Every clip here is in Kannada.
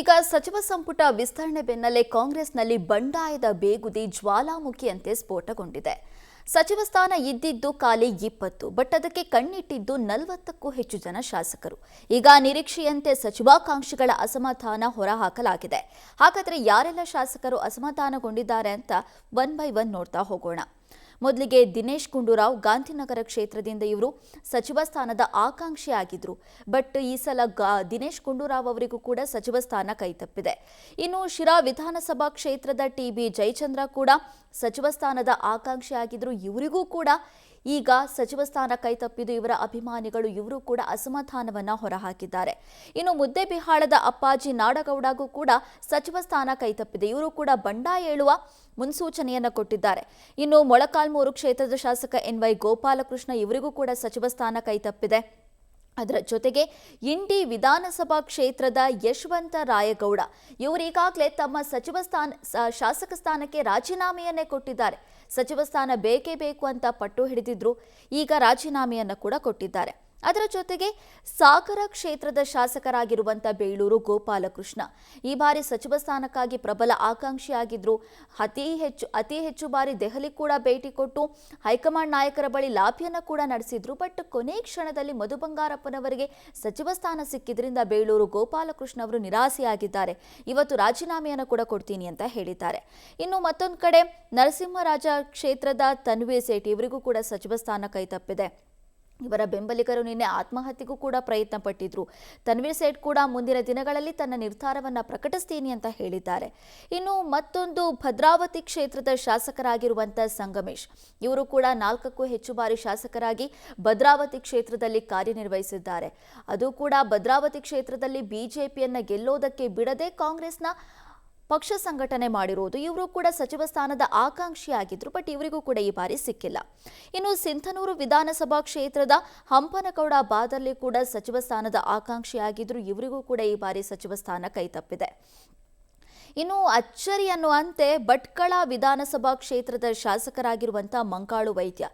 ಇದೀಗ ಸಚಿವ ಸಂಪುಟ ವಿಸ್ತರಣೆ ಬೆನ್ನಲ್ಲೇ ಕಾಂಗ್ರೆಸ್ನಲ್ಲಿ ಬಂಡಾಯದ ಬೇಗುದಿ ಜ್ವಾಲಾಮುಖಿಯಂತೆ ಸ್ಫೋಟಗೊಂಡಿದೆ. ಸಚಿವ ಸ್ಥಾನ ಇದ್ದಿದ್ದು ಖಾಲಿ 20, ಬಟ್ ಅದಕ್ಕೆ ಕಣ್ಣಿಟ್ಟಿದ್ದು 40ಕ್ಕೂ ಹೆಚ್ಚು ಜನ ಶಾಸಕರು. ಈಗ ನಿರೀಕ್ಷೆಯಂತೆ ಸಚಿವಾಕಾಂಕ್ಷಿಗಳ ಅಸಮಾಧಾನ ಹೊರಹಾಕಲಾಗಿದೆ. ಹಾಗಾದರೆ ಯಾರೆಲ್ಲ ಶಾಸಕರು ಅಸಮಾಧಾನಗೊಂಡಿದ್ದಾರೆ ಅಂತ ಒನ್ ಬೈ ಒನ್ ನೋಡ್ತಾ ಹೋಗೋಣ. ಮೊದಲಿಗೆ ದಿನೇಶ್ ಗುಂಡೂರಾವ್ ಗಾಂಧಿನಗರ ಕ್ಷೇತ್ರದಿಂದ ಇವರು ಸಚಿವ ಸ್ಥಾನದ ಆಕಾಂಕ್ಷಿಯಾಗಿದ್ರು. ಬಟ್ ಈ ಸಲ ದಿನೇಶ್ ಗುಂಡೂರಾವ್ ಅವರಿಗೂ ಕೂಡ ಸಚಿವ ಸ್ಥಾನ ಕೈತಪ್ಪಿದೆ. ಇನ್ನು ಶಿರಾ ವಿಧಾನಸಭಾ ಕ್ಷೇತ್ರದ ಟಿ.ಬಿ. ಜಯಚಂದ್ರ ಕೂಡ ಸಚಿವ ಸ್ಥಾನದ ಆಕಾಂಕ್ಷಿಯಾಗಿದ್ರು. ಇವರಿಗೂ ಕೂಡ ಈಗ ಸಚಿವ ಸ್ಥಾನ ಕೈತಪ್ಪಿದ್ದು ಇವರ ಅಭಿಮಾನಿಗಳು ಇವರು ಕೂಡ ಅಸಮಾಧಾನವನ್ನ ಹೊರಹಾಕಿದ್ದಾರೆ. ಇನ್ನು ಮುದ್ದೇಬಿಹಾಳದ ಅಪ್ಪಾಜಿ ನಾಡಗೌಡಗೂ ಕೂಡ ಸಚಿವ ಸ್ಥಾನ ಕೈತಪ್ಪಿದೆ. ಇವರು ಕೂಡ ಬಂಡಾಯ ಏಳುವ ಮುನ್ಸೂಚನೆಯನ್ನ ಕೊಟ್ಟಿದ್ದಾರೆ. ಇನ್ನು ಮೊಳಕಾಲ್ಮೂರು ಕ್ಷೇತ್ರದ ಶಾಸಕ ಎನ್.ವೈ. ಗೋಪಾಲಕೃಷ್ಣ ಇವರಿಗೂ ಕೂಡ ಸಚಿವ ಸ್ಥಾನ ಕೈತಪ್ಪಿದೆ. ಅದರ ಜೊತೆಗೆ ಇಂಡಿ ವಿಧಾನಸಭಾ ಕ್ಷೇತ್ರದ ಯಶವಂತ ರಾಯಗೌಡ ಇವರು ಈಗಾಗಲೇ ತಮ್ಮ ಶಾಸಕ ಸ್ಥಾನಕ್ಕೆ ರಾಜೀನಾಮೆಯನ್ನೇ ಕೊಟ್ಟಿದ್ದಾರೆ. ಸಚಿವ ಸ್ಥಾನ ಬೇಕೇ ಬೇಕು ಅಂತ ಪಟ್ಟು ಹಿಡಿದಿದ್ರು. ಈಗ ರಾಜೀನಾಮೆಯನ್ನು ಕೂಡ ಕೊಟ್ಟಿದ್ದಾರೆ. ಅದರ ಜೊತೆಗೆ ಸಾಗರ ಕ್ಷೇತ್ರದ ಶಾಸಕರಾಗಿರುವಂಥ ಬೇಳೂರು ಗೋಪಾಲಕೃಷ್ಣ ಈ ಬಾರಿ ಸಚಿವ ಸ್ಥಾನಕ್ಕಾಗಿ ಪ್ರಬಲ ಆಕಾಂಕ್ಷಿಯಾಗಿದ್ರು. ಅತಿ ಹೆಚ್ಚು ಬಾರಿ ದೆಹಲಿ ಕೂಡ ಭೇಟಿ ಕೊಟ್ಟು ಹೈಕಮಾಂಡ್ ನಾಯಕರ ಬಳಿ ಲಾಭಿಯನ್ನು ಕೂಡ ನಡೆಸಿದ್ರು. ಬಟ್ ಕೊನೆ ಕ್ಷಣದಲ್ಲಿ ಮಧು ಬಂಗಾರಪ್ಪನವರಿಗೆ ಸಚಿವ ಸ್ಥಾನ ಸಿಕ್ಕಿದ್ರಿಂದ ಬೇಳೂರು ಗೋಪಾಲಕೃಷ್ಣ ಅವರು ನಿರಾಸೆಯಾಗಿದ್ದಾರೆ. ಇವತ್ತು ರಾಜೀನಾಮೆಯನ್ನು ಕೂಡ ಕೊಡ್ತೀನಿ ಅಂತ ಹೇಳಿದ್ದಾರೆ. ಇನ್ನು ಮತ್ತೊಂದು ಕಡೆ ನರಸಿಂಹರಾಜ ಕ್ಷೇತ್ರದ ತನ್ವೀರ್ ಸೇಠ್ ಇವರಿಗೂ ಕೂಡ ಸಚಿವ ಸ್ಥಾನ ಕೈತಪ್ಪಿದೆ. ಇವರ ಬೆಂಬಲಿಗರು ನಿನ್ನೆ ಆತ್ಮಹತ್ಯೆಗೂ ಕೂಡ ಪ್ರಯತ್ನ ಪಟ್ಟಿದ್ರು. ತನ್ವೀರ್ ಸೇಠ್ ಕೂಡ ಮುಂದಿನ ದಿನಗಳಲ್ಲಿ ತನ್ನ ನಿರ್ಧಾರವನ್ನ ಪ್ರಕಟಿಸ್ತೀನಿ ಅಂತ ಹೇಳಿದ್ದಾರೆ. ಇನ್ನು ಮತ್ತೊಂದು ಭದ್ರಾವತಿ ಕ್ಷೇತ್ರದ ಶಾಸಕರಾಗಿರುವಂಥ ಸಂಗಮೇಶ್ ಇವರು ಕೂಡ 4ಕ್ಕೂ ಹೆಚ್ಚು ಬಾರಿ ಶಾಸಕರಾಗಿ ಭದ್ರಾವತಿ ಕ್ಷೇತ್ರದಲ್ಲಿ ಕಾರ್ಯನಿರ್ವಹಿಸಿದ್ದಾರೆ. ಅದು ಕೂಡ ಭದ್ರಾವತಿ ಕ್ಷೇತ್ರದಲ್ಲಿ ಬಿಜೆಪಿಯನ್ನ ಗೆಲ್ಲೋದಕ್ಕೆ ಬಿಡದೆ ಕಾಂಗ್ರೆಸ್ನ ಪಕ್ಷ ಸಂಘಟನೆ ಮಾಡಿರುವುದು. ಇವರು ಕೂಡ ಸಚಿವ ಸ್ಥಾನದ ಆಕಾಂಕ್ಷಿಯಾಗಿದ್ರು. ಬಟ್ ಇವರಿಗೂ ಕೂಡ ಈ ಬಾರಿ ಸಿಕ್ಕಿಲ್ಲ. ಇನ್ನು ಸಿಂಧನೂರು ವಿಧಾನಸಭಾ ಕ್ಷೇತ್ರದ ಹಂಪನಗೌಡ ಬಾದರ್ಲಿ ಕೂಡ ಸಚಿವ ಸ್ಥಾನದ ಆಕಾಂಕ್ಷಿಯಾಗಿದ್ರು. ಇವರಿಗೂ ಕೂಡ ಈ ಬಾರಿ ಸಚಿವ ಸ್ಥಾನ ಕೈತಪ್ಪಿದೆ. ಇನ್ನು ಅಚ್ಚರಿ ಅನ್ನುವಂತೆ ಭಟ್ಕಳ ವಿಧಾನಸಭಾ ಕ್ಷೇತ್ರದ ಶಾಸಕರಾಗಿರುವಂಥ ಮಂಕಾಳು ವೈದ್ಯ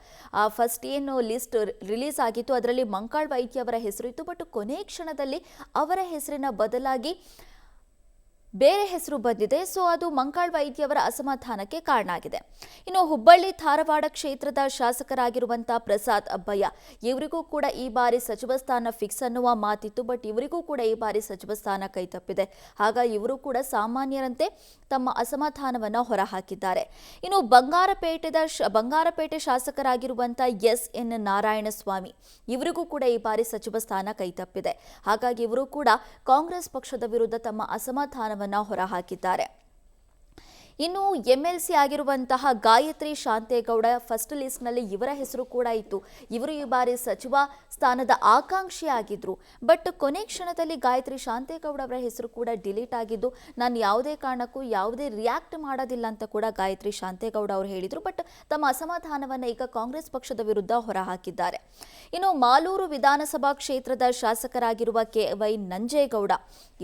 ಫಸ್ಟ್ ಏನು ಲಿಸ್ಟ್ ರಿಲೀಸ್ ಆಗಿತ್ತು ಅದರಲ್ಲಿ ಮಂಕಾಳು ವೈದ್ಯ ಅವರ ಹೆಸರಿತ್ತು. ಬಟ್ ಕೊನೆ ಕ್ಷಣದಲ್ಲಿ ಅವರ ಹೆಸರಿನ ಬದಲಾಗಿ ಬೇರೆ ಹೆಸರು ಬಂದಿದೆ. ಸೊ ಅದು ಮಂಕಾಳ್ ವೈದ್ಯ ಅವರ ಅಸಮಾಧಾನಕ್ಕೆ ಕಾರಣ ಆಗಿದೆ. ಇನ್ನು ಹುಬ್ಬಳ್ಳಿ ಧಾರವಾಡ ಕ್ಷೇತ್ರದ ಶಾಸಕರಾಗಿರುವಂಥ ಪ್ರಸಾದ್ ಅಬ್ಬಯ್ಯ ಇವರಿಗೂ ಕೂಡ ಈ ಬಾರಿ ಸಚಿವ ಸ್ಥಾನ ಫಿಕ್ಸ್ ಅನ್ನುವ ಮಾತಿತ್ತು. ಬಟ್ ಇವರಿಗೂ ಕೂಡ ಈ ಬಾರಿ ಸಚಿವ ಸ್ಥಾನ ಕೈತಪ್ಪಿದೆ. ಹಾಗಾಗಿ ಇವರು ಕೂಡ ಸಾಮಾನ್ಯರಂತೆ ತಮ್ಮ ಅಸಮಾಧಾನವನ್ನು ಹೊರಹಾಕಿದ್ದಾರೆ. ಇನ್ನು ಬಂಗಾರಪೇಟೆ ಶಾಸಕರಾಗಿರುವಂಥ ಎಸ್.ಎನ್. ನಾರಾಯಣಸ್ವಾಮಿ ಇವರಿಗೂ ಕೂಡ ಈ ಬಾರಿ ಸಚಿವ ಸ್ಥಾನ ಕೈತಪ್ಪಿದೆ. ಹಾಗಾಗಿ ಇವರು ಕೂಡ ಕಾಂಗ್ರೆಸ್ ಪಕ್ಷದ ವಿರುದ್ಧ ತಮ್ಮ ಅಸಮಾಧಾನ ಹೊರಹಾಕಿದ್ದಾರೆ. ಇನ್ನು ಎಂಎಲ್ಸಿ ಆಗಿರುವಂತಹ ಗಾಯತ್ರಿ ಶಾಂತೇಗೌಡ ಫಸ್ಟ್ ಲಿಸ್ಟ್ನಲ್ಲಿ ಇವರ ಹೆಸರು ಕೂಡ ಇತ್ತು. ಇವರು ಈ ಬಾರಿ ಸಚಿವ ಸ್ಥಾನದ ಆಕಾಂಕ್ಷಿಯಾಗಿದ್ರು. ಬಟ್ ಕೊನೆ ಕ್ಷಣದಲ್ಲಿ ಗಾಯತ್ರಿ ಶಾಂತೇಗೌಡ ಅವರ ಹೆಸರು ಕೂಡ ಡಿಲೀಟ್ ಆಗಿದ್ದು ನಾನು ಯಾವುದೇ ಕಾರಣಕ್ಕೂ ಯಾವುದೇ ರಿಯಾಕ್ಟ್ ಮಾಡೋದಿಲ್ಲ ಅಂತ ಕೂಡ ಗಾಯತ್ರಿ ಶಾಂತೇಗೌಡ ಅವರು ಹೇಳಿದರು. ಬಟ್ ತಮ್ಮ ಅಸಮಾಧಾನವನ್ನು ಈಗ ಕಾಂಗ್ರೆಸ್ ಪಕ್ಷದ ವಿರುದ್ಧ ಹೊರಹಾಕಿದ್ದಾರೆ. ಇನ್ನು ಮಾಲೂರು ವಿಧಾನಸಭಾ ಕ್ಷೇತ್ರದ ಶಾಸಕರಾಗಿರುವ ಕೆ.ವೈ. ನಂಜೇಗೌಡ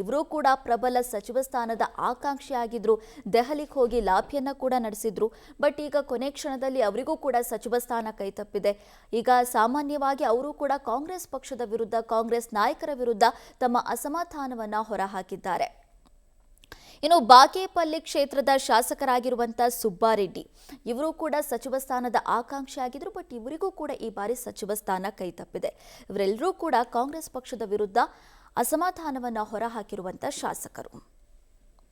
ಇವರು ಕೂಡ ಪ್ರಬಲ ಸಚಿವ ಸ್ಥಾನದ ಆಕಾಂಕ್ಷಿಯಾಗಿದ್ರು. ದೆಹಲಿಗೆ ಹೋಗಿ ಲಾಭಿಯನ್ನ ಕೂಡ ನಡೆಸಿದ್ರು. ಬಟ್ ಈಗ ಕೊನೆ ಕ್ಷಣದಲ್ಲಿ ಅವರಿಗೂ ಕೂಡ ಸಚಿವ ಸ್ಥಾನ ಕೈತಪ್ಪಿದೆ. ಈಗ ಸಾಮಾನ್ಯವಾಗಿ ಅವರು ಕೂಡ ಕಾಂಗ್ರೆಸ್ ಪಕ್ಷದ ವಿರುದ್ಧ ಕಾಂಗ್ರೆಸ್ ನಾಯಕರ ವಿರುದ್ಧ ತಮ್ಮ ಅಸಮಾಧಾನವನ್ನ ಹೊರಹಾಕಿದ್ದಾರೆ. ಇನ್ನು ಬಾಗೇಪಲ್ಲಿ ಕ್ಷೇತ್ರದ ಶಾಸಕರಾಗಿರುವಂಥ ಸುಬ್ಬಾರೆಡ್ಡಿ ಇವರು ಕೂಡ ಸಚಿವ ಸ್ಥಾನದ ಆಕಾಂಕ್ಷಿಯಾಗಿದ್ರು. ಬಟ್ ಇವರಿಗೂ ಕೂಡ ಈ ಬಾರಿ ಸಚಿವ ಸ್ಥಾನ ಕೈತಪ್ಪಿದೆ. ಇವರೆಲ್ಲರೂ ಕೂಡ ಕಾಂಗ್ರೆಸ್ ಪಕ್ಷದ ವಿರುದ್ಧ ಅಸಮಾಧಾನವನ್ನ ಹೊರಹಾಕಿರುವಂಥ ಶಾಸಕರು.